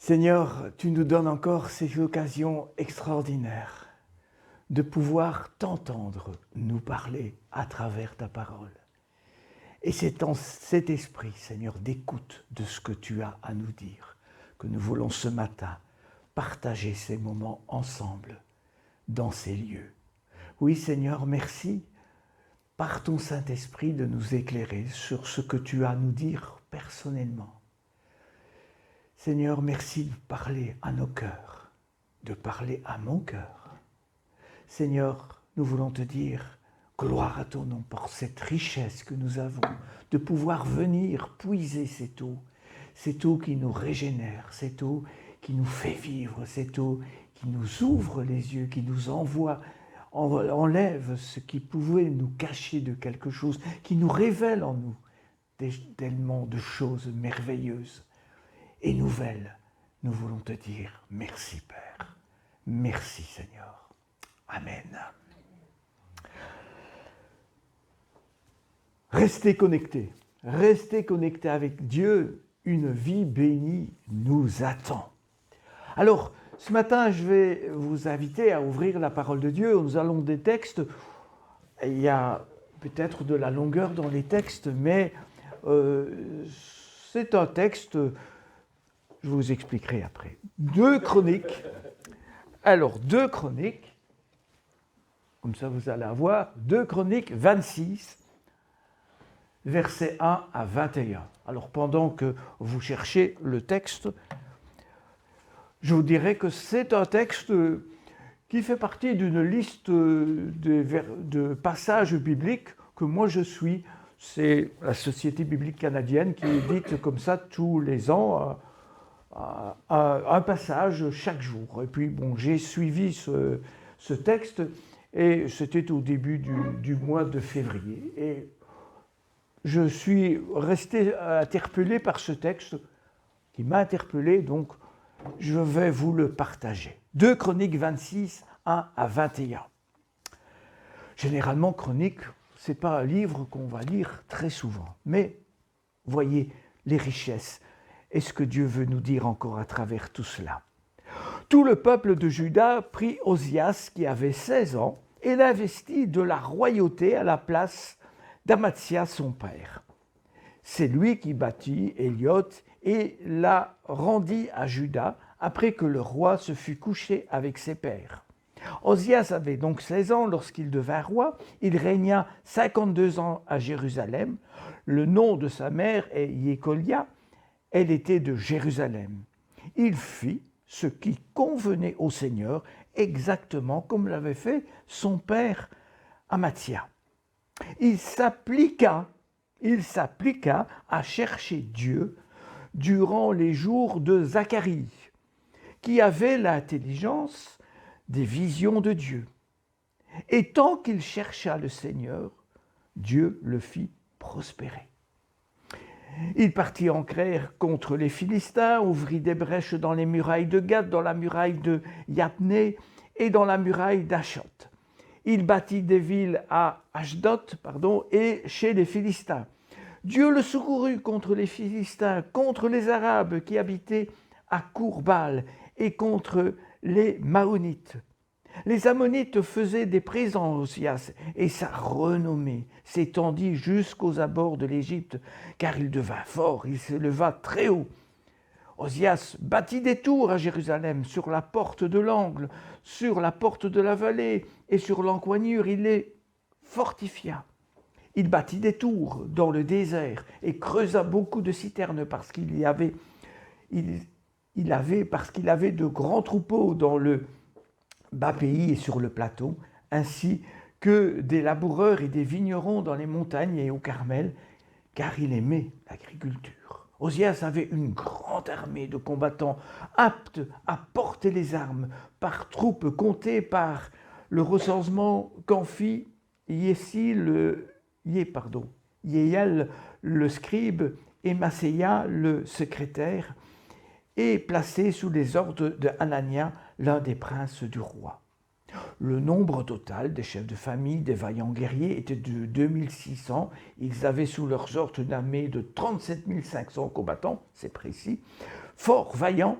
Seigneur, tu nous donnes encore ces occasions extraordinaires de pouvoir t'entendre nous parler à travers ta parole. Et c'est en cet esprit, Seigneur, d'écoute de ce que tu as à nous dire, que nous voulons ce matin partager ces moments ensemble dans ces lieux. Oui, Seigneur, merci par ton Saint-Esprit de nous éclairer sur ce que tu as à nous dire personnellement. Seigneur, merci de parler à nos cœurs, de parler à mon cœur. Seigneur, nous voulons te dire gloire à ton nom pour cette richesse que nous avons de pouvoir venir puiser cette eau qui nous régénère, cette eau qui nous fait vivre, cette eau qui nous ouvre les yeux, qui nous enlève ce qui pouvait nous cacher de quelque chose, qui nous révèle en nous tellement de choses merveilleuses et nouvelles. Nous voulons te dire merci Père, merci Seigneur. Amen. Restez connectés avec Dieu, une vie bénie nous attend. Alors, ce matin, je vais vous inviter à ouvrir la parole de Dieu. Nous allons des textes, il y a peut-être de la longueur dans les textes, mais c'est un texte, je vous expliquerai après. 2 Chroniques. Alors, 2 Chroniques, comme ça vous allez avoir, 2 Chroniques 26, versets 1 à 21. Alors, pendant que vous cherchez le texte, je vous dirais que c'est un texte qui fait partie d'une liste de passages bibliques que moi je suis. C'est la Société biblique canadienne qui édite comme ça tous les ans un passage chaque jour. Et puis bon, j'ai suivi ce texte et c'était au début du mois de février. Et je suis resté interpellé par ce texte qui m'a interpellé, donc je vais vous le partager. 2 Chroniques 26, 1 à 21. Généralement, Chroniques, ce n'est pas un livre qu'on va lire très souvent. Mais voyez les richesses et ce que Dieu veut nous dire encore à travers tout cela. Tout le peuple de Juda prit Osias, qui avait 16 ans, et l'investit de la royauté à la place d'Amathia, son père. C'est lui qui bâtit Éliot et la rendit à Juda après que le roi se fut couché avec ses pères. Osias avait donc 16 ans lorsqu'il devint roi. Il régna 52 ans à Jérusalem. Le nom de sa mère est Jécolia. Elle était de Jérusalem. Il fit ce qui convenait au Seigneur, exactement comme l'avait fait son père Amathia. Il s'appliqua à chercher Dieu durant les jours de Zacharie, qui avait l'intelligence des visions de Dieu. Et tant qu'il chercha le Seigneur, Dieu le fit prospérer. Il partit en guerre contre les Philistins, ouvrit des brèches dans les murailles de Gath, dans la muraille de Yatné et dans la muraille d'Achot. Il bâtit des villes à Ashdod, et chez les Philistins. Dieu le secourut contre les Philistins, contre les Arabes qui habitaient à Courbal et contre les Maonites. Les Ammonites faisaient des présents à Osias et sa renommée s'étendit jusqu'aux abords de l'Égypte, car il devint fort, il s'éleva très haut. Osias bâtit des tours à Jérusalem, sur la porte de l'angle, sur la porte de la vallée et sur l'encoignure, il les fortifia. Il bâtit des tours dans le désert et creusa beaucoup de citernes parce qu'il avait de grands troupeaux dans le bas pays et sur le plateau, ainsi que des laboureurs et des vignerons dans les montagnes et au Carmel, car il aimait l'agriculture. Osias avait une grande armée de combattants aptes à porter les armes, par troupes comptées par le recensement qu'en fit Yéhiel le scribe et Masséia le secrétaire, et placé sous les ordres de Hanania, l'un des princes du roi. Le nombre total des chefs de famille des vaillants guerriers était de 2600. Ils avaient sous leurs ordres une armée de 37 500 combattants, c'est précis, fort vaillants,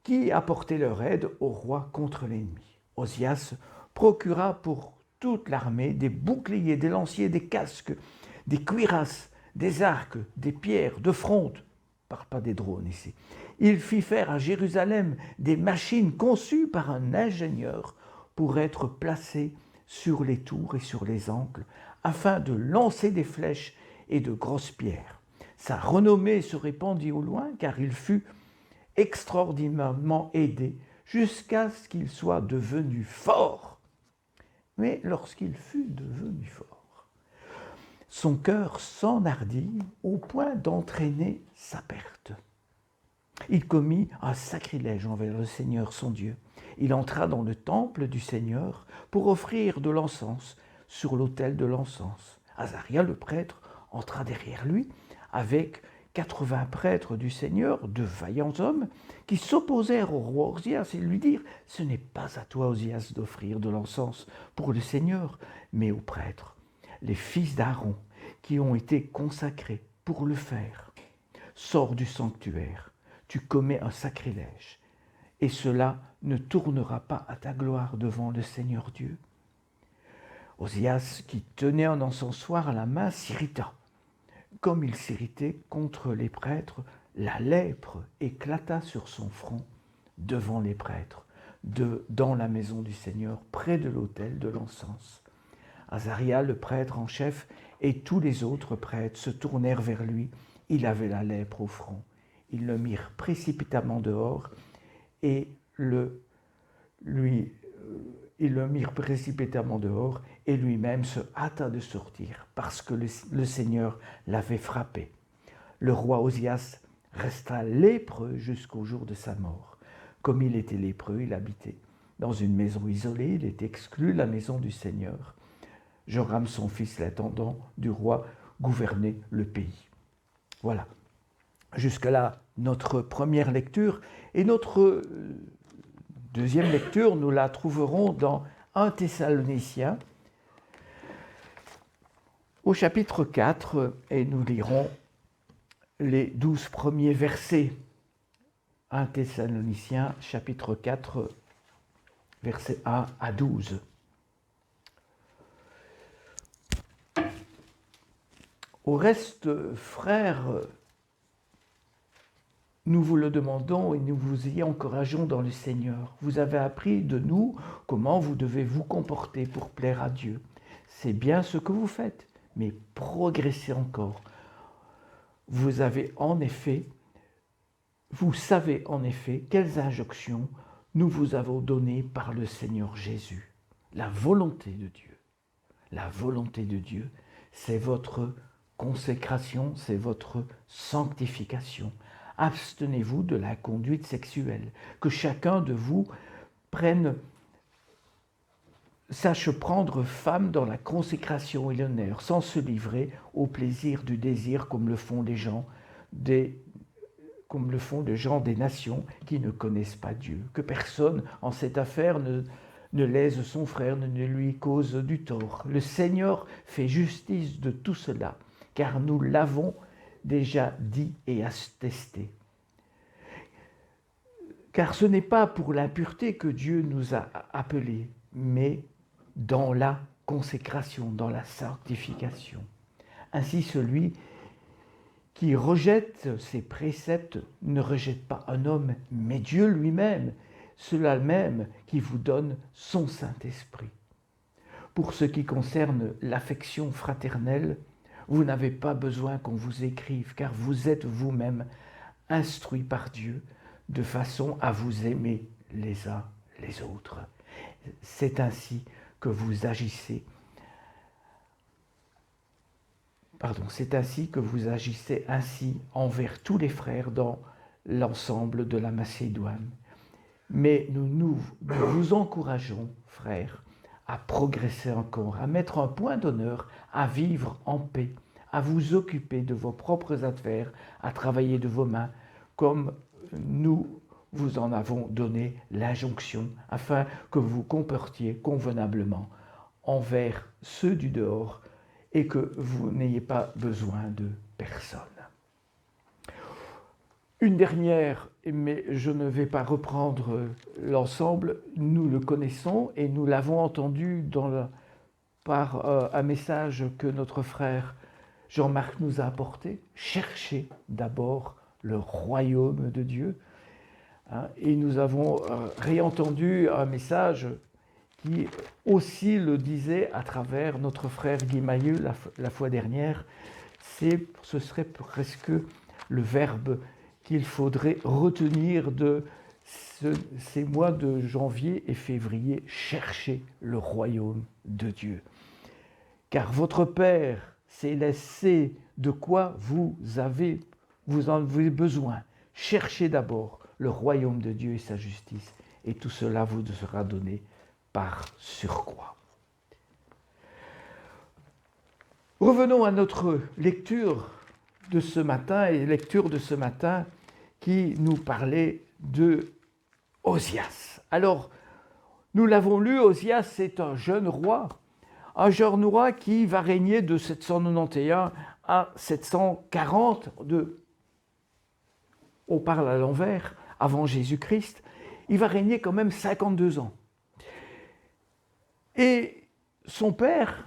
qui apportaient leur aide au roi contre l'ennemi. Osias procura pour toute l'armée des boucliers, des lanciers, des casques, des cuirasses, des arcs, des pierres, de fronde. Je ne parle pas des drones ici. Il fit faire à Jérusalem des machines conçues par un ingénieur pour être placées sur les tours et sur les angles, afin de lancer des flèches et de grosses pierres. Sa renommée se répandit au loin, car il fut extraordinairement aidé jusqu'à ce qu'il soit devenu fort. Mais lorsqu'il fut devenu fort, son cœur s'enhardit au point d'entraîner sa perte. Il commit un sacrilège envers le Seigneur son Dieu. Il entra dans le temple du Seigneur pour offrir de l'encens sur l'autel de l'encens. Azaria le prêtre entra derrière lui avec 80 prêtres du Seigneur, de vaillants hommes, qui s'opposèrent au roi Osias et lui dirent « Ce n'est pas à toi, Osias, d'offrir de l'encens pour le Seigneur, mais aux prêtres, les fils d'Aaron, qui ont été consacrés pour le faire. Sors du sanctuaire, tu commets un sacrilège, et cela ne tournera pas à ta gloire devant le Seigneur Dieu. » Osias, qui tenait un encensoir à la main, s'irrita. Comme il s'irritait contre les prêtres, la lèpre éclata sur son front devant les prêtres, dans la maison du Seigneur, près de l'autel de l'encens. Azaria, le prêtre en chef, et tous les autres prêtres se tournèrent vers lui. Il avait la lèpre au front. Ils le mirent précipitamment dehors et lui-même se hâta de sortir parce que le Seigneur l'avait frappé. Le roi Osias resta lépreux jusqu'au jour de sa mort. Comme il était lépreux, il habitait dans une maison isolée, il était exclu de la maison du Seigneur. Joram, son fils, l'intendant du roi, gouvernait le pays. Voilà. Jusque-là, notre première lecture. Et notre deuxième lecture, nous la trouverons dans 1 Thessaloniciens, au chapitre 4, et nous lirons les 12 premiers versets. 1 Thessaloniciens, chapitre 4, versets 1 à 12. Au reste, frères, nous vous le demandons et nous vous y encourageons dans le Seigneur. Vous avez appris de nous comment vous devez vous comporter pour plaire à Dieu. C'est bien ce que vous faites, mais progressez encore. Vous savez en effet quelles injonctions nous vous avons données par le Seigneur Jésus. La volonté de Dieu. La volonté de Dieu, c'est votre consécration, c'est votre sanctification. Abstenez-vous de la conduite sexuelle, que chacun de vous sache prendre femme dans la consécration et l'honneur, sans se livrer au plaisir du désir comme le font les gens des nations qui ne connaissent pas Dieu. Que personne en cette affaire ne lèse son frère, ne lui cause du tort. Le Seigneur fait justice de tout cela, car nous l'avons déjà dit et attesté. Car ce n'est pas pour l'impureté que Dieu nous a appelés, mais dans la consécration, dans la sanctification. Ainsi, celui qui rejette ses préceptes ne rejette pas un homme, mais Dieu lui-même, cela même qui vous donne son Saint-Esprit. Pour ce qui concerne l'affection fraternelle, vous n'avez pas besoin qu'on vous écrive, car vous êtes vous-même instruits par Dieu de façon à vous aimer les uns les autres. C'est ainsi que vous agissez. C'est ainsi que vous agissez ainsi envers tous les frères dans l'ensemble de la Macédoine. Mais nous vous encourageons, frères, à progresser encore, à mettre un point d'honneur, à vivre en paix, à vous occuper de vos propres affaires, à travailler de vos mains, comme nous vous en avons donné l'injonction, afin que vous vous comportiez convenablement envers ceux du dehors et que vous n'ayez pas besoin de personne. Une dernière, mais je ne vais pas reprendre l'ensemble, nous le connaissons et nous l'avons entendu par un message que notre frère Jean-Marc nous a apporté. Cherchez d'abord le royaume de Dieu. Et nous avons réentendu un message qui aussi le disait à travers notre frère Guy Mailleux la fois dernière. Ce serait presque le verbe qu'il faudrait retenir de ces mois de janvier et février. Cherchez le royaume de Dieu. Car votre Père céleste sait de quoi vous en avez besoin. Cherchez d'abord le royaume de Dieu et sa justice, et tout cela vous sera donné par surcroît. Revenons à notre lecture de ce matin, qui nous parlait de Osias. Alors, nous l'avons lu, Osias, c'est un jeune roi qui va régner de 791 à 740, on parle à l'envers, avant Jésus-Christ. Il va régner quand même 52 ans. Et son père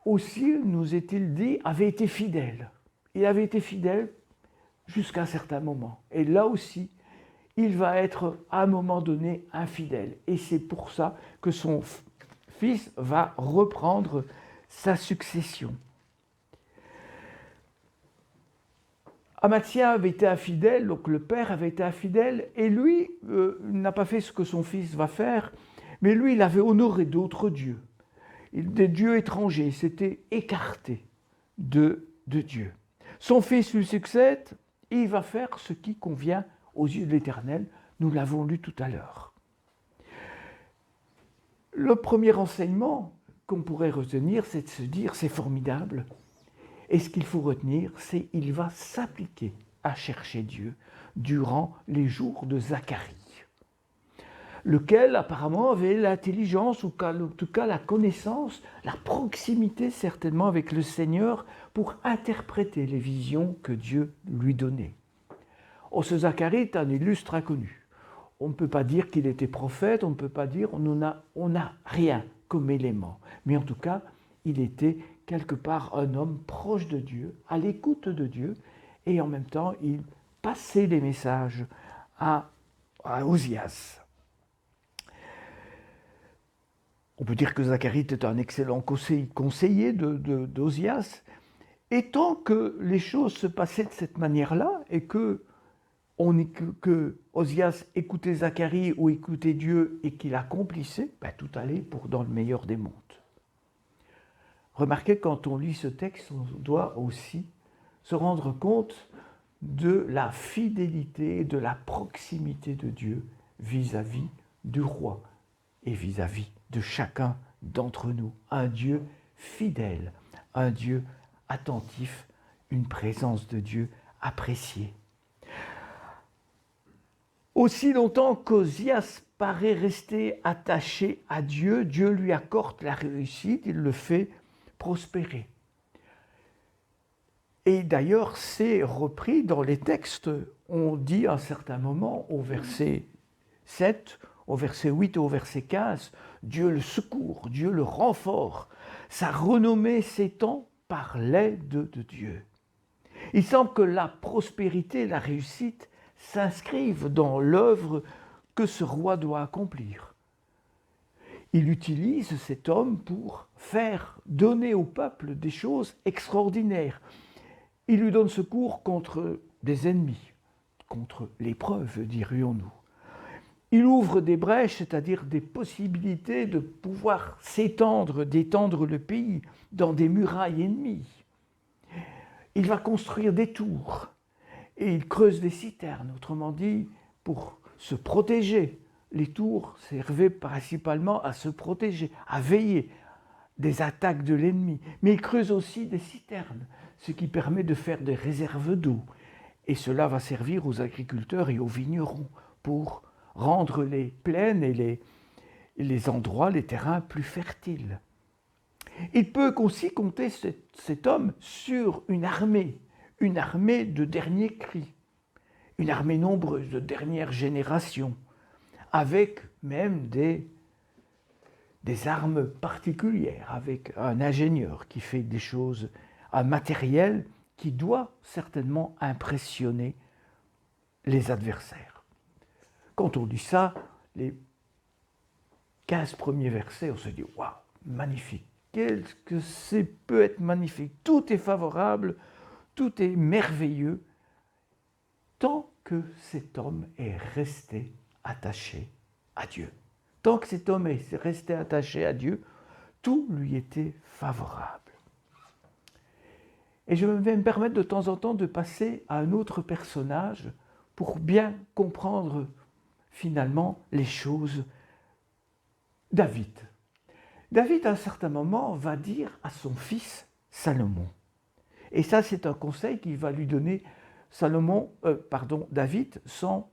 aussi, nous est-il dit, avait été fidèle. Il avait été fidèle jusqu'à un certain moment. Et là aussi, il va être à un moment donné infidèle. Et c'est pour ça que son fils va reprendre sa succession. Amathia avait été infidèle, donc le père avait été infidèle, et lui n'a pas fait ce que son fils va faire, mais lui, il avait honoré d'autres dieux, des dieux étrangers, il s'était écarté de Dieu. Son fils lui succède, et il va faire ce qui convient aux yeux de l'Éternel, nous l'avons lu tout à l'heure. Le premier enseignement qu'on pourrait retenir, c'est de se dire, c'est formidable. Et ce qu'il faut retenir, c'est qu'il va s'appliquer à chercher Dieu durant les jours de Zacharie, lequel apparemment avait l'intelligence, ou en tout cas la connaissance, la proximité certainement avec le Seigneur pour interpréter les visions que Dieu lui donnait. Ce Zacharie est un illustre inconnu. On ne peut pas dire qu'il était prophète, on ne peut pas dire, on n'a rien comme élément. Mais en tout cas, il était quelque part un homme proche de Dieu, à l'écoute de Dieu, et en même temps, il passait des messages à Osias. On peut dire que Zacharie était un excellent conseiller d'Osias, et tant que les choses se passaient de cette manière-là, et que Osias écoutait Zacharie ou écoutait Dieu et qu'il accomplissait, tout allait dans le meilleur des mondes. Remarquez, quand on lit ce texte, on doit aussi se rendre compte de la fidélité, de la proximité de Dieu vis-à-vis du roi et vis-à-vis de chacun d'entre nous. Un Dieu fidèle, un Dieu attentif, une présence de Dieu appréciée. Aussi longtemps qu'Osias paraît rester attaché à Dieu, Dieu lui accorde la réussite, il le fait prospérer. Et d'ailleurs, c'est repris dans les textes. On dit à un certain moment, au verset 7, au verset 8 et au verset 15, Dieu le secourt, Dieu le renfort. Sa renommée s'étend par l'aide de Dieu. Il semble que la prospérité, la réussite s'inscrivent dans l'œuvre que ce roi doit accomplir. Il utilise cet homme pour donner au peuple des choses extraordinaires. Il lui donne secours contre des ennemis, contre l'épreuve, dirions-nous. Il ouvre des brèches, c'est-à-dire des possibilités de pouvoir d'étendre le pays dans des murailles ennemies. Il va construire des tours et il creuse des citernes, autrement dit, pour se protéger. Les tours servaient principalement à se protéger, à veiller des attaques de l'ennemi. Mais il creuse aussi des citernes, ce qui permet de faire des réserves d'eau. Et cela va servir aux agriculteurs et aux vignerons pour rendre les plaines et les endroits, les terrains plus fertiles. Il peut aussi compter cet homme sur une armée de dernier cri. une armée nombreuse de dernière génération, avec même des armes particulières, avec un ingénieur qui fait des choses, un matériel qui doit certainement impressionner les adversaires. Quand on dit ça, les 15 premiers versets, on se dit « Waouh, magnifique, qu'est-ce que c'est peut être magnifique, tout est favorable, tout est merveilleux, tant que cet homme est resté attaché à Dieu. Tant que cet homme est resté attaché à Dieu, tout lui était favorable. » Et je vais me permettre de temps en temps de passer à un autre personnage pour bien comprendre finalement les choses. David. David, à un certain moment, va dire à son fils Salomon. Et ça, c'est un conseil qu'il va lui donner David, sans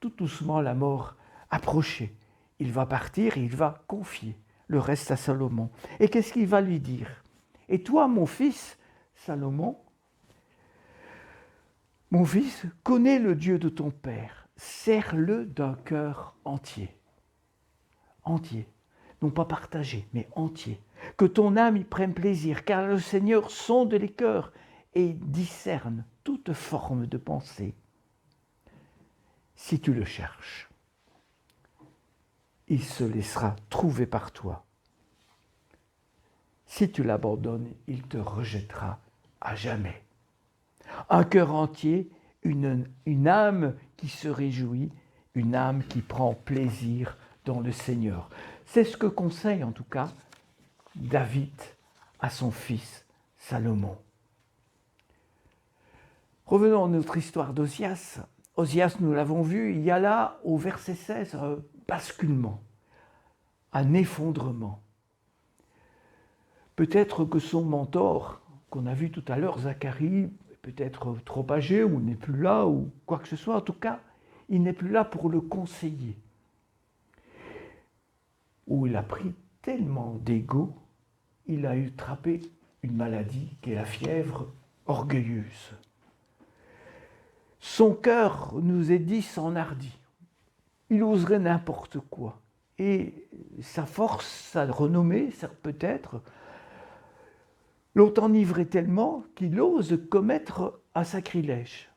tout doucement la mort approcher. Il va partir et il va confier le reste à Salomon. Et qu'est-ce qu'il va lui dire? Et toi, mon fils, Salomon, mon fils, connais le Dieu de ton père, sers-le d'un cœur entier. Entier. Non pas partagé, mais entier. Que ton âme y prenne plaisir, car le Seigneur sonde les cœurs et discerne toute forme de pensée. Si tu le cherches, il se laissera trouver par toi. Si tu l'abandonnes, il te rejettera à jamais. Un cœur entier, une âme qui se réjouit, une âme qui prend plaisir dans le Seigneur. C'est ce que conseille en tout cas David à son fils Salomon. Revenons à notre histoire d'Osias. Osias, nous l'avons vu, il y a là au verset 16 un basculement, un effondrement. Peut-être que son mentor, qu'on a vu tout à l'heure, Zacharie, est peut-être trop âgé ou n'est plus là ou quoi que ce soit. En tout cas, il n'est plus là pour le conseiller. Où il a pris tellement d'ego, il a attrapé une maladie qui est la fièvre orgueilleuse. Son cœur, nous est dit, s'enhardit. Il oserait n'importe quoi. Et sa force, sa renommée, peut-être, l'ont enivré tellement qu'il ose commettre un sacrilège.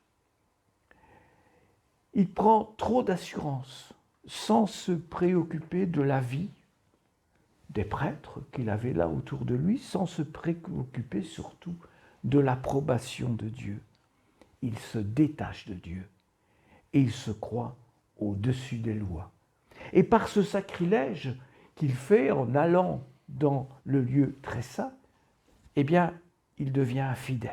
Il prend trop d'assurance sans se préoccuper de la vie des prêtres qu'il avait là autour de lui, sans se préoccuper surtout de l'approbation de Dieu. Il se détache de Dieu et il se croit au-dessus des lois. Et par ce sacrilège qu'il fait en allant dans le lieu très saint, eh bien, il devient infidèle.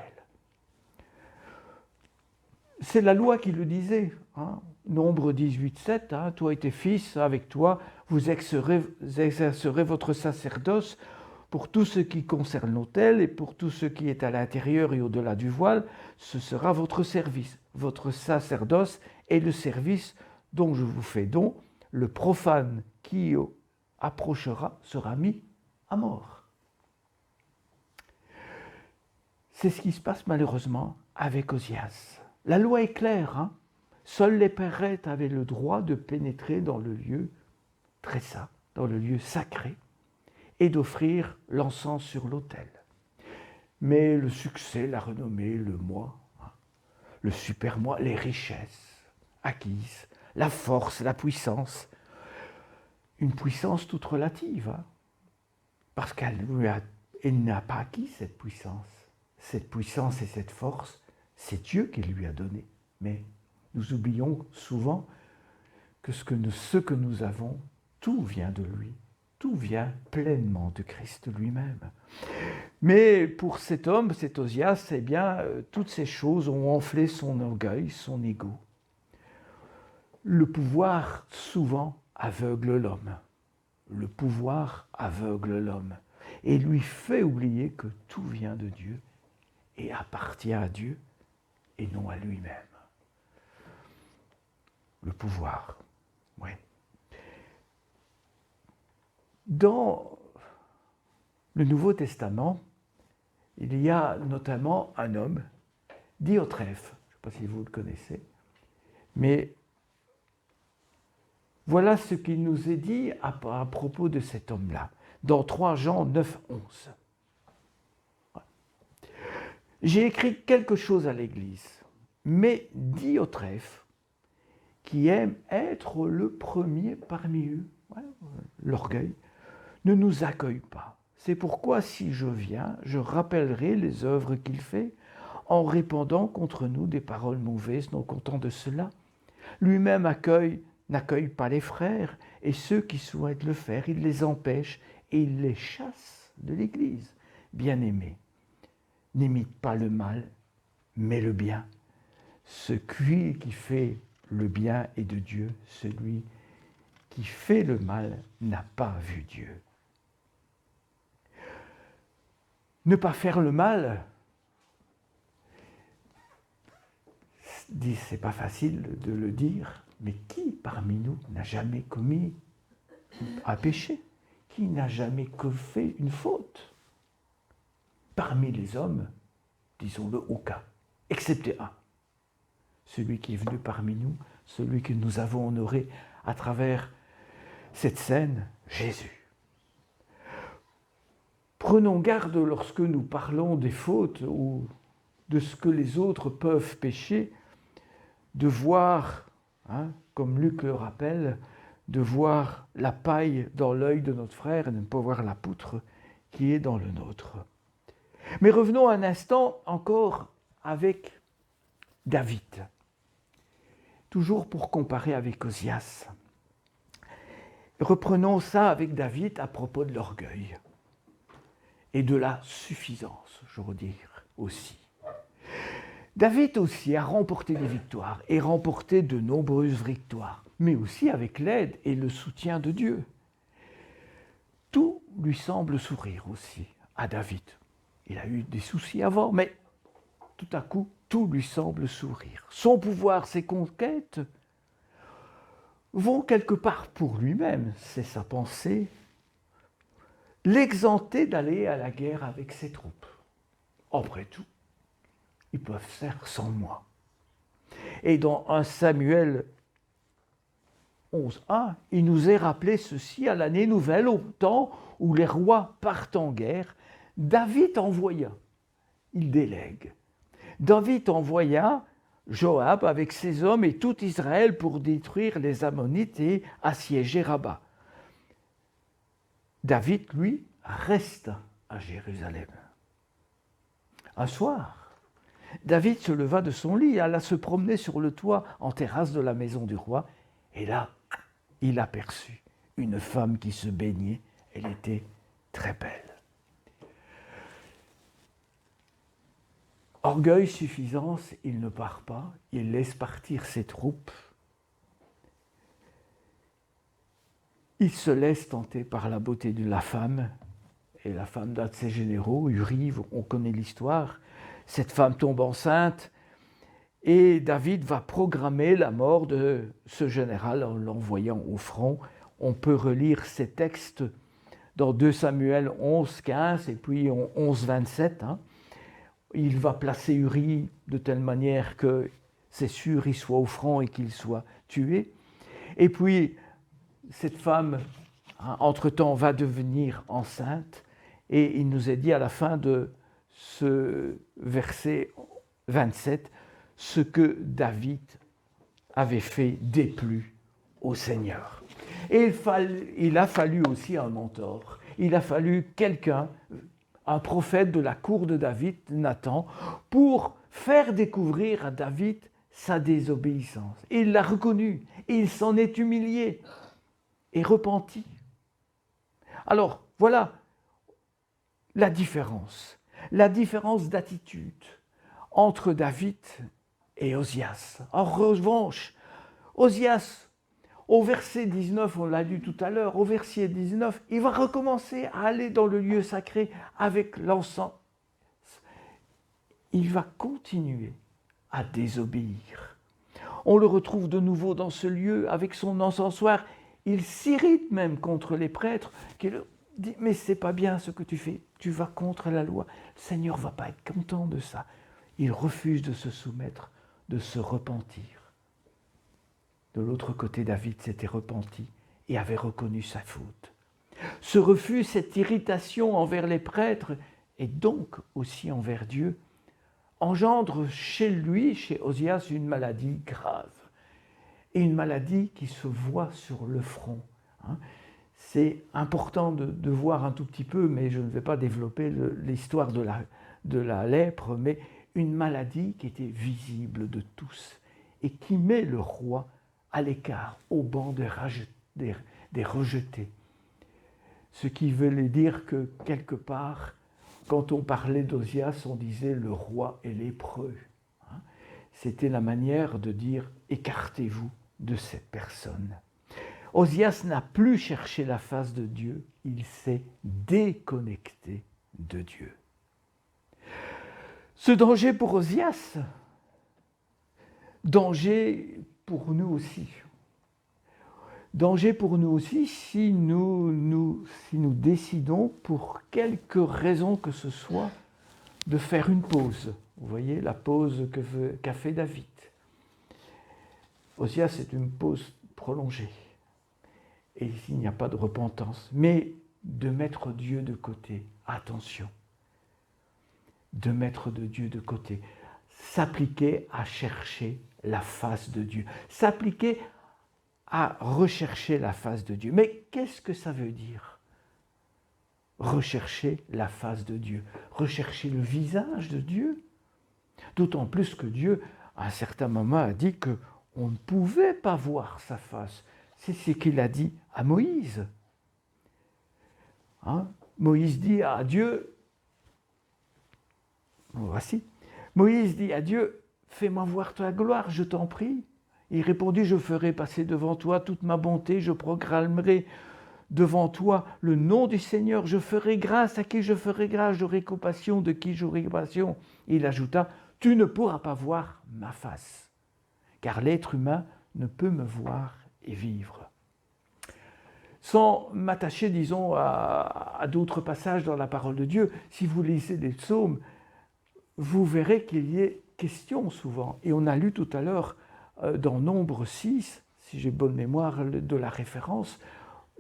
C'est la loi qui le disait, hein. Nombre 18, 7, toi et tes fils, avec toi, vous exercerez votre sacerdoce pour tout ce qui concerne l'autel et pour tout ce qui est à l'intérieur et au-delà du voile, ce sera votre service. Votre sacerdoce est le service dont je vous fais don. Le profane qui approchera sera mis à mort. C'est ce qui se passe malheureusement avec Osias. La loi est claire, hein. Seuls les prêtres avaient le droit de pénétrer dans le lieu très saint, dans le lieu sacré, et d'offrir l'encens sur l'autel. Mais le succès, la renommée, le moi, le super-moi, les richesses acquises, la force, la puissance, une puissance toute relative, hein, parce qu'elle n'a pas acquis cette puissance. Cette puissance et cette force, c'est Dieu qui lui a donné. Mais nous oublions souvent que ce que nous avons, tout vient de lui. Tout vient pleinement de Christ lui-même. Mais pour cet homme, cet Osias, eh bien, toutes ces choses ont enflé son orgueil, son ego. Le pouvoir, souvent, aveugle l'homme. Le pouvoir aveugle l'homme et lui fait oublier que tout vient de Dieu et appartient à Dieu et non à lui-même. Le pouvoir, oui. Dans le Nouveau Testament, il y a notamment un homme, Diotrephe, je ne sais pas si vous le connaissez, Mais voilà ce qu'il nous est dit à propos de cet homme-là, dans 3 Jean 9, 11. J'ai écrit quelque chose à l'Église, mais Diotrephe, qui aime être le premier parmi eux, l'orgueil, ne nous accueille pas. C'est pourquoi, si je viens, je rappellerai les œuvres qu'il fait, en répandant contre nous des paroles mauvaises, non content de cela. Lui-même n'accueille pas les frères, et ceux qui souhaitent le faire, il les empêche et il les chasse de l'Église. Bien-aimés, n'imite pas le mal, mais le bien. Celui qui fait le bien est de Dieu, celui qui fait le mal n'a pas vu Dieu. Ne pas faire le mal, c'est pas facile de le dire, mais qui parmi nous n'a jamais commis un péché? Qui n'a jamais fait une faute? Parmi les hommes, disons-le, aucun, excepté un. Celui qui est venu parmi nous, celui que nous avons honoré à travers cette scène, Jésus. Prenons garde lorsque nous parlons des fautes ou de ce que les autres peuvent pécher, de voir, comme Luc le rappelle, de voir la paille dans l'œil de notre frère et de ne pas voir la poutre qui est dans le nôtre. Mais revenons un instant encore avec David, toujours pour comparer avec Osias. Reprenons ça avec David à propos de l'orgueil et de la suffisance, je veux dire aussi. David aussi a remporté des victoires et remporté de nombreuses victoires, mais aussi avec l'aide et le soutien de Dieu. Tout lui semble sourire aussi à David. Il a eu des soucis avant, mais tout à coup, tout lui semble sourire. Son pouvoir, ses conquêtes vont quelque part pour lui-même, c'est sa pensée, l'exenter d'aller à la guerre avec ses troupes. Après tout, ils peuvent faire sans moi. Et dans 1 Samuel 11.1, il nous est rappelé ceci: à l'année nouvelle, au temps où les rois partent en guerre, David envoya, il délègue, David envoya Joab avec ses hommes et tout Israël pour détruire les Ammonites et assiéger Rabat. David, lui, reste à Jérusalem. Un soir, David se leva de son lit et alla se promener sur le toit en terrasse de la maison du roi. Et là, il aperçut une femme qui se baignait. Elle était très belle. Orgueil, suffisance, il ne part pas. Il laisse partir ses troupes. Il se laisse tenter par la beauté de la femme. Et la femme d'un de ses généraux, Uri, on connaît l'histoire. Cette femme tombe enceinte et David va programmer la mort de ce général en l'envoyant au front. On peut relire ces textes dans 2 Samuel 11, 15 et puis 11, 27. Il va placer Uri de telle manière que c'est sûr il soit au front et qu'il soit tué. Et puis cette femme, entre-temps, va devenir enceinte. Et il nous est dit à la fin de ce verset 27, ce que David avait fait déplut au Seigneur. Et il a fallu aussi un mentor. Il a fallu quelqu'un, un prophète de la cour de David, Nathan, pour faire découvrir à David sa désobéissance. Et il l'a reconnu, et il s'en est humilié et repenti. Alors, voilà la différence d'attitude entre David et Osias. En revanche, Osias, au verset 19, on l'a lu tout à l'heure, au verset 19, il va recommencer à aller dans le lieu sacré avec l'encens. Il va continuer à désobéir. On le retrouve de nouveau dans ce lieu avec son encensoir. Il s'irrite même contre les prêtres qui leur disent « Mais c'est pas bien ce que tu fais, tu vas contre la loi. Le Seigneur ne va pas être content de ça. » Il refuse de se soumettre, de se repentir. De l'autre côté, David s'était repenti et avait reconnu sa faute. Ce refus, cette irritation envers les prêtres et donc aussi envers Dieu, engendre chez lui, chez Osias, une maladie grave. Et une maladie qui se voit sur le front. C'est important de voir un tout petit peu, mais je ne vais pas développer l'histoire de la lèpre, mais une maladie qui était visible de tous et qui met le roi à l'écart, au banc des rejetés. Ce qui voulait dire que quelque part, quand on parlait d'Osias, on disait le roi est lépreux. C'était la manière de dire écartez-vous de cette personne. Osias n'a plus cherché la face de Dieu, il s'est déconnecté de Dieu. Ce danger pour Osias, danger pour nous aussi. Danger pour nous aussi si nous décidons, pour quelque raison que ce soit, de faire une pause. Vous voyez la pause qu'a fait David. Osias, c'est une pause prolongée. Et il n'y a pas de repentance. Mais de mettre Dieu de côté, attention. De mettre de Dieu de côté. S'appliquer à chercher la face de Dieu. S'appliquer à rechercher la face de Dieu. Mais qu'est-ce que ça veut dire? Rechercher la face de Dieu. Rechercher le visage de Dieu. D'autant plus que Dieu, à un certain moment, a dit qu'on ne pouvait pas voir sa face. C'est ce qu'il a dit à Moïse. Moïse dit à Dieu, voici, Moïse dit à Dieu, fais-moi voir ta gloire, je t'en prie. Il répondit, je ferai passer devant toi toute ma bonté, je proclamerai devant toi le nom du Seigneur, je ferai grâce à qui je ferai grâce, j'aurai compassion de qui j'aurai compassion. Il ajouta, tu ne pourras pas voir ma face, car l'être humain ne peut me voir et vivre. Sans m'attacher, disons, à d'autres passages dans la parole de Dieu, si vous lisez les psaumes, vous verrez qu'il y ait question souvent. Et on a lu tout à l'heure dans Nombre 6, si j'ai bonne mémoire de la référence,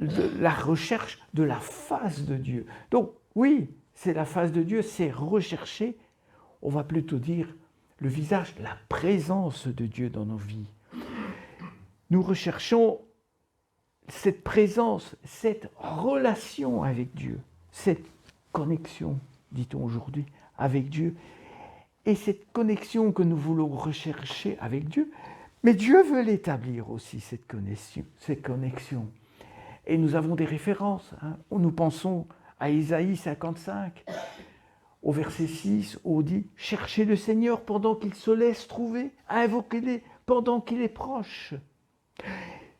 de la recherche de la face de Dieu. Donc oui, c'est la face de Dieu, c'est rechercher, on va plutôt dire, le visage, la présence de Dieu dans nos vies. Nous recherchons cette présence, cette relation avec Dieu, cette connexion, dit-on aujourd'hui, avec Dieu. Et cette connexion que nous voulons rechercher avec Dieu, mais Dieu veut l'établir aussi, cette connexion. Et nous avons des références. Nous pensons à Isaïe 55, au verset 6, où on dit « Cherchez le Seigneur pendant qu'il se laisse trouver, invoquez-le pendant qu'il est proche ».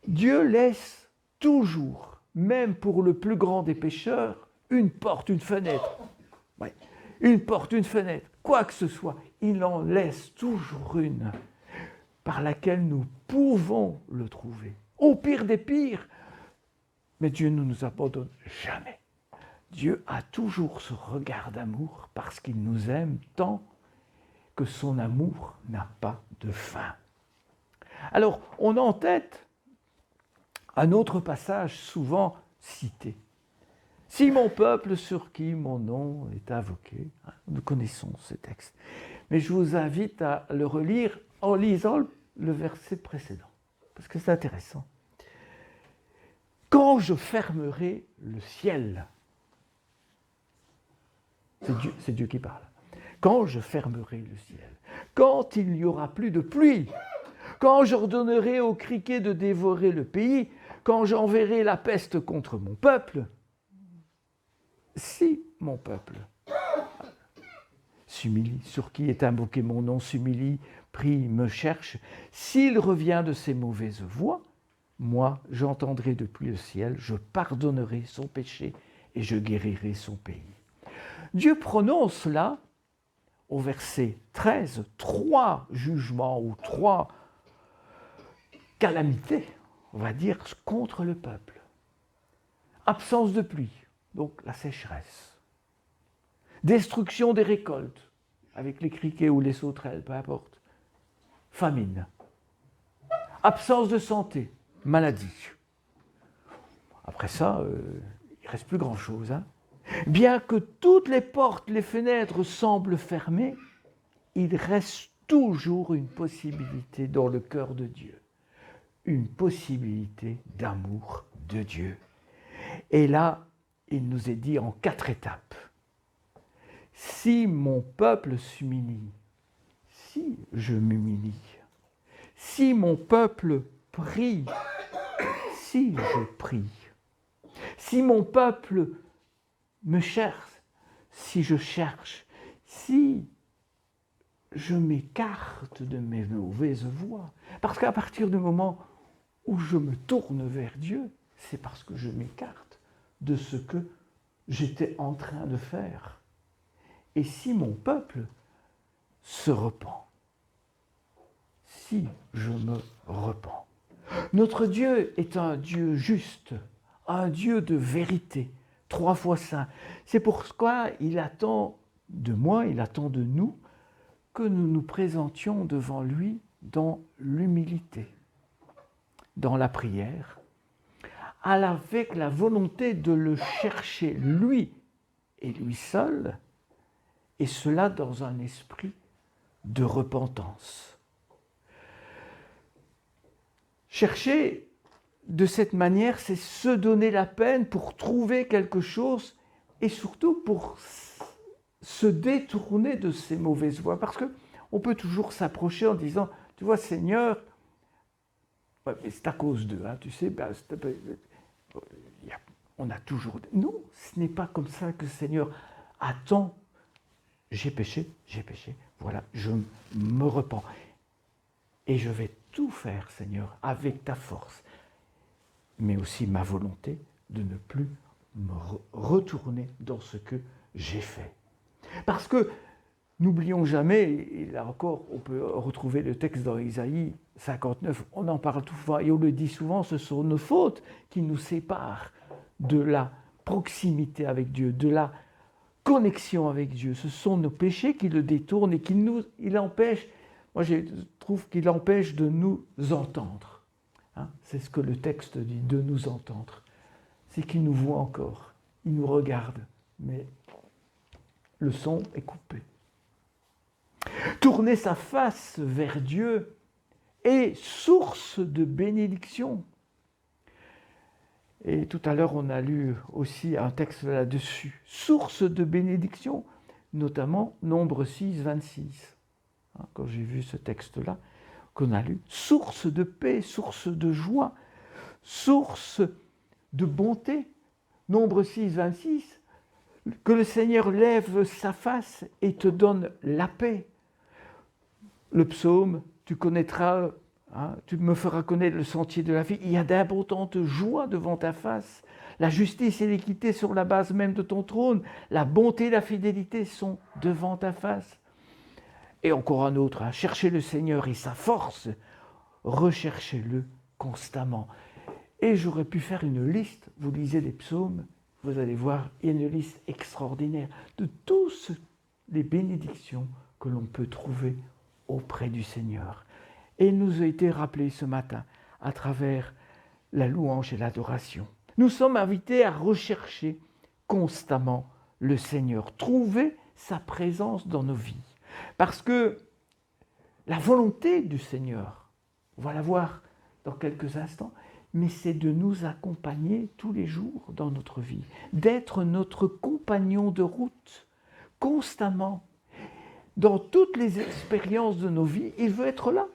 Dieu laisse toujours, même pour le plus grand des pécheurs, une porte, une fenêtre. Ouais. Une porte, une fenêtre, quoi que ce soit, il en laisse toujours une par laquelle nous pouvons le trouver. Au pire des pires, mais Dieu ne nous abandonne jamais. Dieu a toujours ce regard d'amour parce qu'il nous aime tant que son amour n'a pas de fin. Alors, on a en tête un autre passage souvent cité. Si mon peuple sur qui mon nom est invoqué, nous connaissons ce texte. Mais je vous invite à le relire en lisant le verset précédent, parce que c'est intéressant. Quand je fermerai le ciel, c'est Dieu qui parle. Quand je fermerai le ciel, quand il n'y aura plus de pluie, quand j'ordonnerai aux criquets de dévorer le pays, quand j'enverrai la peste contre mon peuple, si mon peuple s'humilie, sur qui est invoqué mon nom, s'humilie, prie, me cherche, s'il revient de ses mauvaises voies, moi j'entendrai depuis le ciel, je pardonnerai son péché et je guérirai son pays. Dieu prononce là, au verset 13, 3 jugements ou 3 calamités, on va dire, contre le peuple. Absence de pluie, donc la sécheresse. Destruction des récoltes, avec les criquets ou les sauterelles, peu importe. Famine. Absence de santé, maladie. Après ça, il ne reste plus grand-chose. Hein. Bien que toutes les portes, les fenêtres semblent fermées, il reste toujours une possibilité dans le cœur de Dieu. Une possibilité d'amour de Dieu. Et là, il nous est dit en 4 étapes. Si mon peuple s'humilie, si je m'humilie, si mon peuple prie, si je prie, si mon peuple me cherche, si je cherche, si je m'écarte de mes mauvaises voies, parce qu'à partir du moment où je me tourne vers Dieu, c'est parce que je m'écarte de ce que j'étais en train de faire. Et si mon peuple se repent, si je me repens, notre Dieu est un Dieu juste, un Dieu de vérité, 3 fois saint. C'est pourquoi il attend de moi, il attend de nous, que nous nous présentions devant lui dans l'humilité, dans la prière, avec la volonté de le chercher lui et lui seul, et cela dans un esprit de repentance. Chercher de cette manière, c'est se donner la peine pour trouver quelque chose et surtout pour se détourner de ces mauvaises voies. Parce qu'on peut toujours s'approcher en disant, tu vois Seigneur, ouais, mais c'est à cause d'eux, hein, tu sais, on a toujours... Non, ce n'est pas comme ça que le Seigneur attend. J'ai péché, voilà, je me repens. Et je vais tout faire, Seigneur, avec ta force, mais aussi ma volonté de ne plus me retourner dans ce que j'ai fait. Parce que, n'oublions jamais, et là encore, on peut retrouver le texte dans Isaïe 59, on en parle tout souvent, et on le dit souvent, ce sont nos fautes qui nous séparent de la proximité avec Dieu, de la connexion avec Dieu. Ce sont nos péchés qui le détournent et qui il empêche, moi je trouve qu'il empêche de nous entendre. Hein, c'est ce que le texte dit, de nous entendre. C'est qu'il nous voit encore, il nous regarde, mais le son est coupé. Tourner sa face vers Dieu est source de bénédiction. Et tout à l'heure, on a lu aussi un texte là-dessus. Source de bénédiction, notamment Nombre 6, 26. Quand j'ai vu ce texte-là, qu'on a lu. Source de paix, source de joie, source de bonté. Nombre 6, 26. Que le Seigneur lève sa face et te donne la paix. Le psaume, tu connaîtras... tu me feras connaître le sentier de la vie. Il y a d'abondantes joies devant ta face. La justice et l'équité sur la base même de ton trône. La bonté et la fidélité sont devant ta face. Et encore un autre, cherchez le Seigneur et sa force. Recherchez-le constamment. Et j'aurais pu faire une liste. Vous lisez les psaumes, vous allez voir, il y a une liste extraordinaire de toutes les bénédictions que l'on peut trouver auprès du Seigneur. Et il nous a été rappelé ce matin à travers la louange et l'adoration. Nous sommes invités à rechercher constamment le Seigneur, trouver sa présence dans nos vies. Parce que la volonté du Seigneur, on va la voir dans quelques instants, mais c'est de nous accompagner tous les jours dans notre vie, d'être notre compagnon de route constamment. Dans toutes les expériences de nos vies, il veut être là.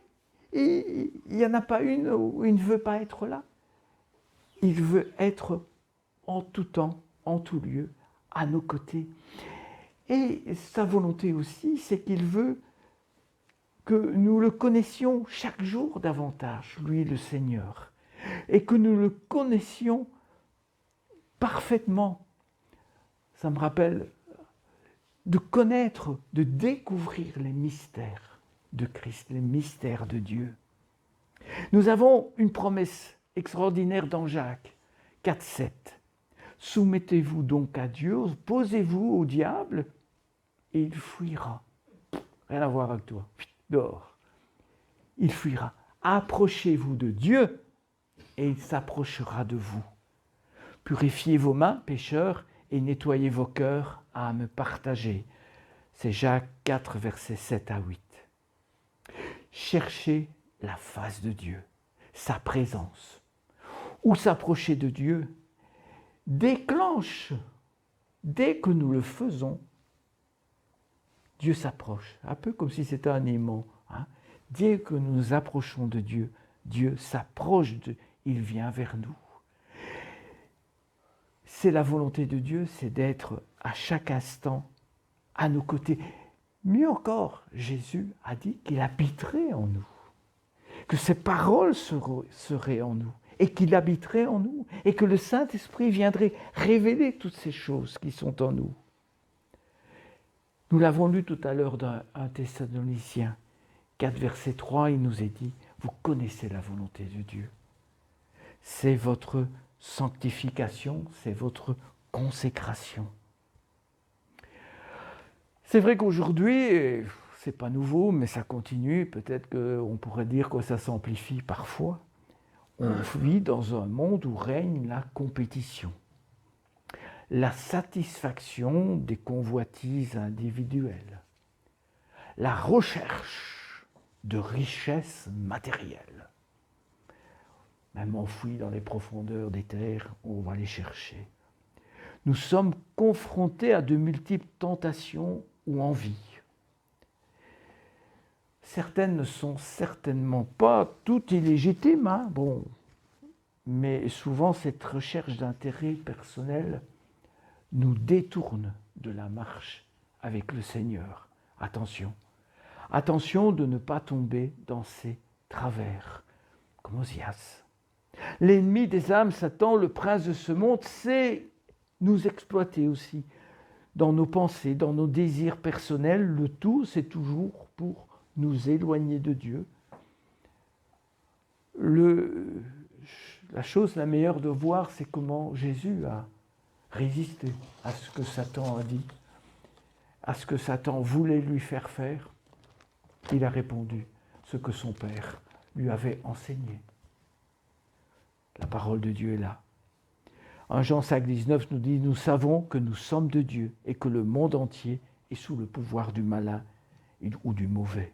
Et il n'y en a pas une où il ne veut pas être là. Il veut être en tout temps, en tout lieu, à nos côtés. Et sa volonté aussi, c'est qu'il veut que nous le connaissions chaque jour davantage, lui le Seigneur, et que nous le connaissions parfaitement. Ça me rappelle de connaître, de découvrir les mystères de Christ, les mystères de Dieu. Nous avons une promesse extraordinaire dans Jacques 4, 7. Soumettez-vous donc à Dieu, posez-vous au diable et il fuira. Rien à voir avec toi. Dehors. Il fuira. approchez-vous de Dieu et il s'approchera de vous. Purifiez vos mains, pécheurs, et nettoyez vos cœurs, âmes partagées. C'est Jacques 4, versets 7 à 8. Cherchez la face de Dieu, sa présence, ou s'approcher de Dieu, déclenche, dès que nous le faisons, Dieu s'approche, un peu comme si c'était un aimant. Dès que nous nous approchons de Dieu, Dieu s'approche, il vient vers nous. C'est la volonté de Dieu, c'est d'être à chaque instant à nos côtés. Mieux encore, Jésus a dit qu'il habiterait en nous, que ses paroles seraient en nous, et qu'il habiterait en nous, et que le Saint-Esprit viendrait révéler toutes ces choses qui sont en nous. Nous l'avons lu tout à l'heure dans 1 Thessaloniciens 4, verset 3, il nous est dit, vous connaissez la volonté de Dieu. C'est votre sanctification, c'est votre consécration. C'est vrai qu'aujourd'hui, c'est pas nouveau, mais ça continue. Peut-être qu'on pourrait dire que ça s'amplifie parfois. On vit dans un monde où règne la compétition, la satisfaction des convoitises individuelles, la recherche de richesses matérielles. Même enfouies dans les profondeurs des terres, on va les chercher. Nous sommes confrontés à de multiples tentations ou envies. Certaines ne sont certainement pas toutes illégitimes, mais souvent cette recherche d'intérêt personnel nous détourne de la marche avec le Seigneur. Attention, attention de ne pas tomber dans ces travers, comme Osias. L'ennemi des âmes, Satan, le prince de ce monde, sait nous exploiter aussi dans nos pensées, dans nos désirs personnels. Le tout, c'est toujours pour nous éloigner de Dieu. La chose la meilleure de voir, c'est comment Jésus a résisté à ce que Satan a dit, à ce que Satan voulait lui faire faire. Il a répondu ce que son Père lui avait enseigné. La parole de Dieu est là. 1 Jean 5, 19 nous dit « Nous savons que nous sommes de Dieu et que le monde entier est sous le pouvoir du malin ou du mauvais. »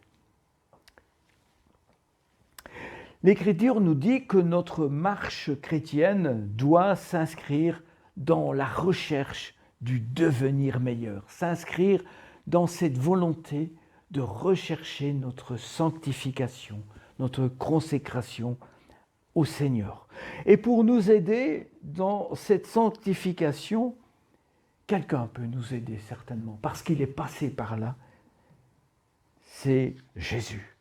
L'Écriture nous dit que notre marche chrétienne doit s'inscrire dans la recherche du devenir meilleur, s'inscrire dans cette volonté de rechercher notre sanctification, notre consécration au Seigneur. Et pour nous aider dans cette sanctification, quelqu'un peut nous aider certainement, parce qu'il est passé par là, c'est Jésus.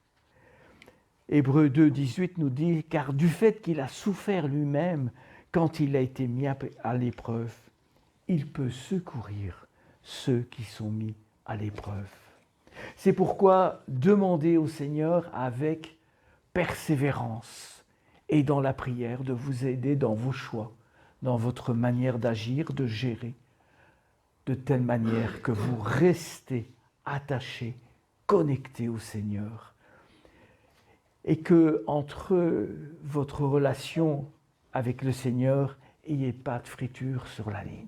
Hébreux 2, 18 nous dit « Car du fait qu'il a souffert lui-même quand il a été mis à l'épreuve, il peut secourir ceux qui sont mis à l'épreuve. » C'est pourquoi demandez au Seigneur avec persévérance et dans la prière de vous aider dans vos choix, dans votre manière d'agir, de gérer, de telle manière que vous restez attachés, connectés au Seigneur. Et que entre votre relation avec le Seigneur, il n'y ait pas de friture sur la ligne.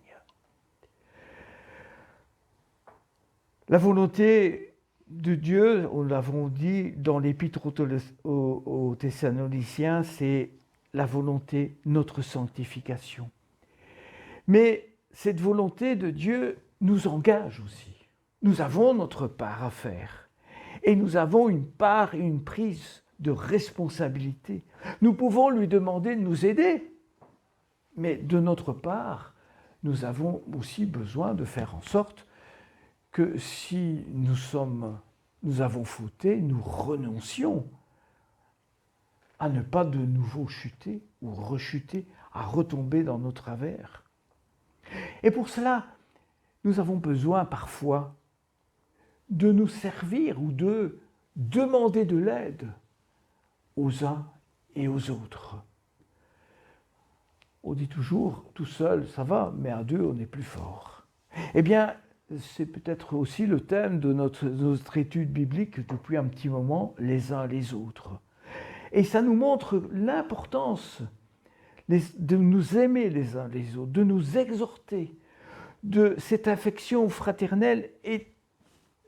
La volonté de Dieu, nous l'avons dit dans l'Épître aux Thessaloniciens, c'est la volonté, notre sanctification. Mais cette volonté de Dieu nous engage aussi. Nous avons notre part à faire. Et nous avons une part et une prise de responsabilité. Nous pouvons lui demander de nous aider. Mais de notre part, nous avons aussi besoin de faire en sorte que si nous avons fauté, nous renoncions à ne pas de nouveau chuter ou rechuter, à retomber dans nos travers. Et pour cela, nous avons besoin parfois de nous servir ou de demander de l'aide aux uns et aux autres. On dit toujours, tout seul, ça va, mais à deux, on est plus fort. Eh bien, c'est peut-être aussi le thème de notre étude biblique depuis un petit moment, les uns les autres. Et ça nous montre l'importance de nous aimer les uns les autres, de nous exhorter. De cette affection fraternelle est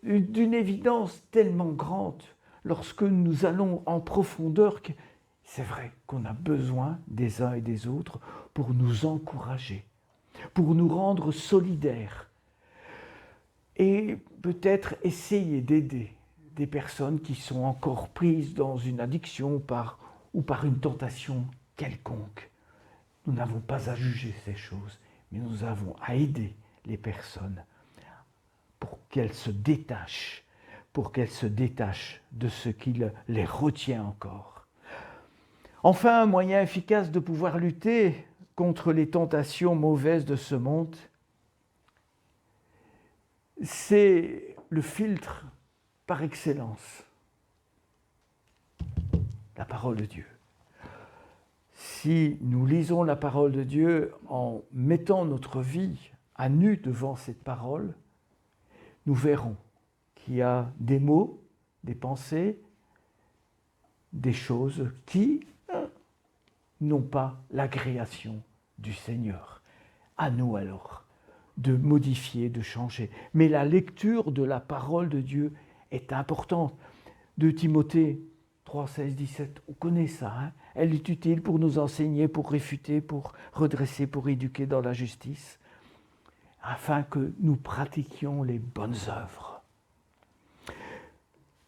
d'une évidence tellement grande lorsque nous allons en profondeur que c'est vrai qu'on a besoin des uns et des autres pour nous encourager, pour nous rendre solidaires et peut-être essayer d'aider des personnes qui sont encore prises dans une addiction ou par une tentation quelconque. Nous n'avons pas à juger ces choses, mais nous avons à aider les personnes pour qu'elles se détachent de ce qui les retient encore. Enfin, un moyen efficace de pouvoir lutter contre les tentations mauvaises de ce monde, c'est le filtre par excellence, la parole de Dieu. Si nous lisons la parole de Dieu en mettant notre vie à nu devant cette parole, nous verrons qu'il y a des mots, des pensées, des choses qui n'ont pas l'agréation du Seigneur. À nous alors de modifier, de changer. Mais la lecture de la parole de Dieu est importante. De Timothée 3, 16, 17, on connaît ça. Hein? Elle est utile pour nous enseigner, pour réfuter, pour redresser, pour éduquer dans la justice, afin que nous pratiquions les bonnes œuvres.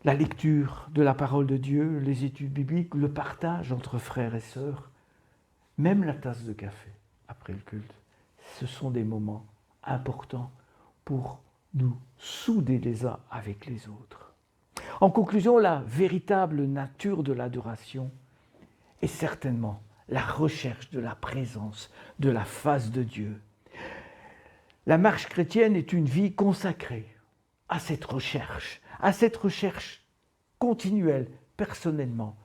La lecture de la parole de Dieu, les études bibliques, le partage entre frères et sœurs, même la tasse de café après le culte, ce sont des moments importants pour nous souder les uns avec les autres. En conclusion, la véritable nature de l'adoration est certainement la recherche de la présence, de la face de Dieu. La marche chrétienne est une vie consacrée à cette recherche continuelle, personnellement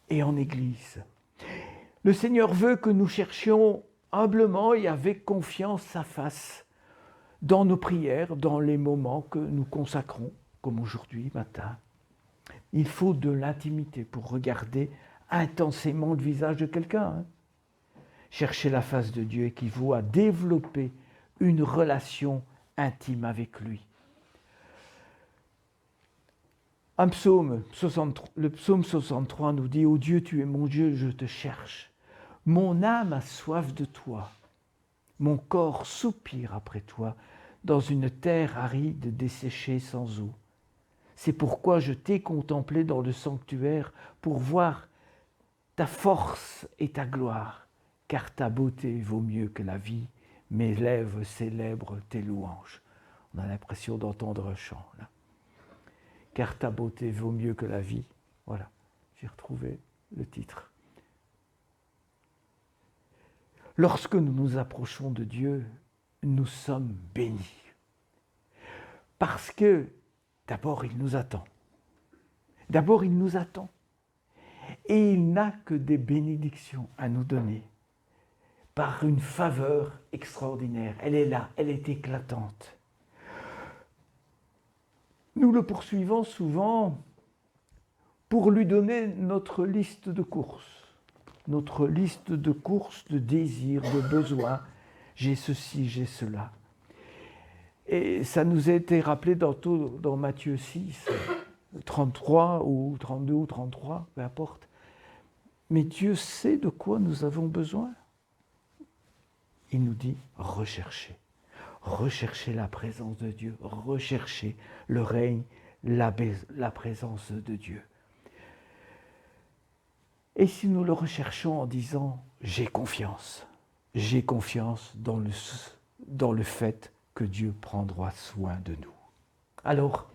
et en Église. Le Seigneur veut que nous cherchions humblement et avec confiance sa face dans nos prières, dans les moments que nous consacrons, comme aujourd'hui matin. Il faut de l'intimité pour regarder intensément le visage de quelqu'un. Chercher la face de Dieu équivaut à développer une relation intime avec lui. Le psaume 63 nous dit « Ô Dieu, tu es mon Dieu, je te cherche. Mon âme a soif de toi. Mon corps soupire après toi dans une terre aride desséchée sans eau. C'est pourquoi je t'ai contemplé dans le sanctuaire pour voir ta force et ta gloire, car ta beauté vaut mieux que la vie. Mes lèvres célèbrent tes louanges. » On a l'impression d'entendre un chant là. Car ta beauté vaut mieux que la vie. Voilà, j'ai retrouvé le titre. Lorsque nous nous approchons de Dieu, nous sommes bénis. Parce que d'abord, il nous attend. D'abord, il nous attend. Et il n'a que des bénédictions à nous donner par une faveur extraordinaire. Elle est là, elle est éclatante. Nous le poursuivons souvent pour lui donner notre liste de courses, de désirs, de besoins. J'ai ceci, j'ai cela. Et ça nous a été rappelé dans Matthieu 6, 33 ou 32 ou 33, peu importe. Mais Dieu sait de quoi nous avons besoin. Il nous dit recherchez. Recherchez la présence de Dieu, recherchez le règne, la présence de Dieu. Et si nous le recherchons en disant « j'ai confiance dans le fait que Dieu prendra soin de nous ». Alors,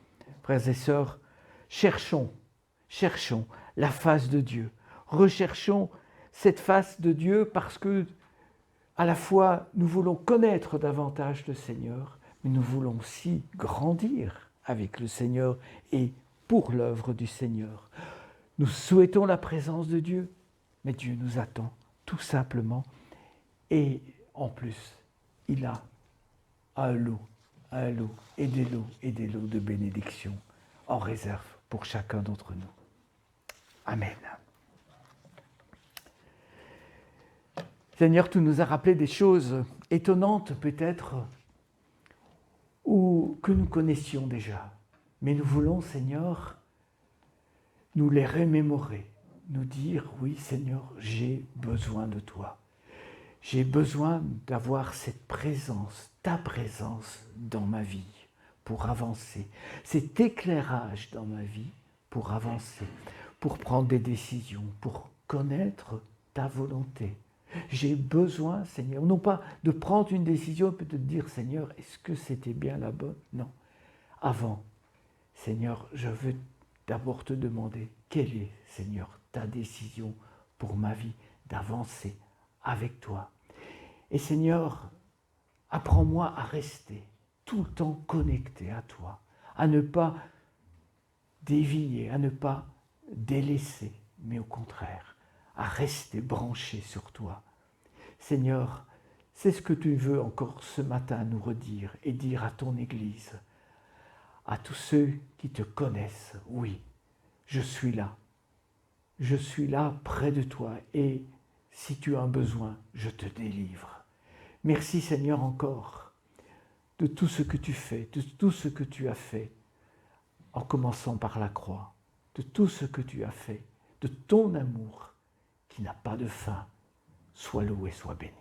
frères et sœurs, cherchons la face de Dieu. Recherchons cette face de Dieu parce que à la fois, nous voulons connaître davantage le Seigneur, mais nous voulons aussi grandir avec le Seigneur et pour l'œuvre du Seigneur. Nous souhaitons la présence de Dieu, mais Dieu nous attend tout simplement. Et en plus, il a un lot et des lots de bénédictions en réserve pour chacun d'entre nous. Amen. Seigneur, tu nous as rappelé des choses étonnantes peut-être, ou que nous connaissions déjà. Mais nous voulons, Seigneur, nous les remémorer, nous dire, oui Seigneur, j'ai besoin de toi. J'ai besoin d'avoir cette présence, ta présence dans ma vie pour avancer, cet éclairage dans ma vie pour avancer, pour prendre des décisions, pour connaître ta volonté. J'ai besoin, Seigneur, non pas de prendre une décision et de dire, Seigneur, est-ce que c'était bien la bonne? Non. Avant, Seigneur, je veux d'abord te demander, quelle est, Seigneur, ta décision pour ma vie d'avancer avec toi? Et Seigneur, apprends-moi à rester tout le temps connecté à toi, à ne pas dévier, à ne pas délaisser, mais au contraire, à rester branché sur toi. Seigneur, c'est ce que tu veux encore ce matin nous redire et dire à ton Église, à tous ceux qui te connaissent. Oui, je suis là près de toi et si tu as un besoin, je te délivre. Merci Seigneur encore de tout ce que tu fais, de tout ce que tu as fait, en commençant par la croix, de tout ce que tu as fait, de ton amour qui n'a pas de fin. Sois loué, sois béni.